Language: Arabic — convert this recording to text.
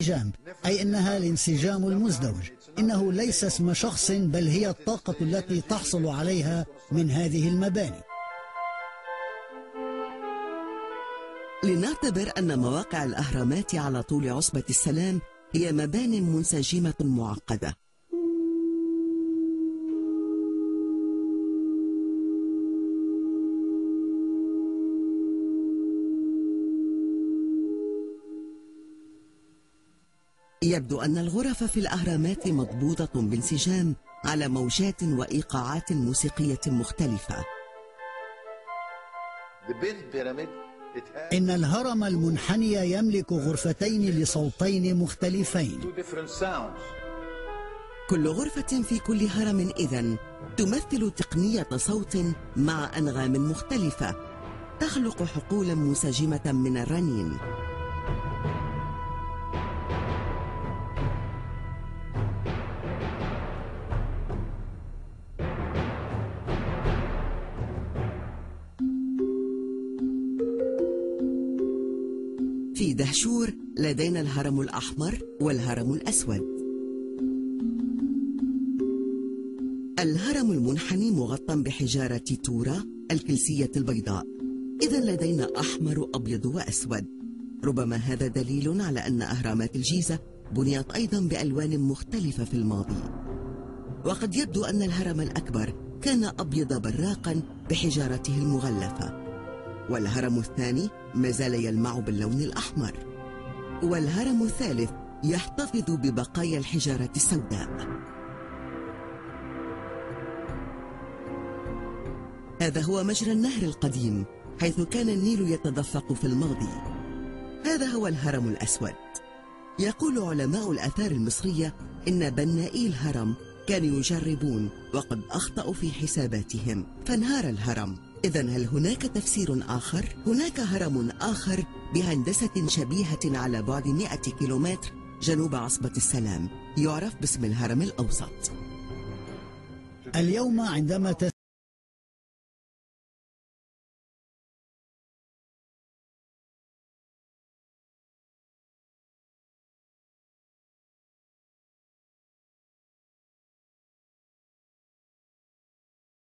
الانسجام، أي أنها الانسجام المزدوج. إنه ليس اسم شخص، بل هي الطاقة التي تحصل عليها من هذه المباني. لنعتبر أن مواقع الأهرامات على طول عصبة السلام هي مبان منسجمة معقدة. يبدو أن الغرف في الأهرامات مضبوطة بانسجام على موجات وإيقاعات موسيقية مختلفة. إن الهرم المنحني يملك غرفتين لصوتين مختلفين. كل غرفة في كل هرم إذن تمثل تقنية صوت مع أنغام مختلفة تخلق حقولا منسجمة من الرنين. في دهشور لدينا الهرم الأحمر والهرم الأسود. الهرم المنحني مغطى بحجارة تورا الكلسية البيضاء، إذن لدينا أحمر وأبيض وأسود. ربما هذا دليل على أن أهرامات الجيزة بنيت أيضا بألوان مختلفة في الماضي. وقد يبدو أن الهرم الأكبر كان أبيض براقا بحجارته المغلفة، والهرم الثاني ما زال يلمع باللون الأحمر، والهرم الثالث يحتفظ ببقايا الحجارة السوداء. هذا هو مجرى النهر القديم حيث كان النيل يتدفق في الماضي. هذا هو الهرم الأسود. يقول علماء الآثار المصرية إن بنائي الهرم كانوا يجربون وقد أخطأوا في حساباتهم فانهار الهرم. إذن هل هناك تفسير آخر؟ هناك هرم آخر بهندسة شبيهة على بعد 100 كيلومتر جنوب عصبة السلام، يعرف باسم الهرم الأوسط. اليوم عندما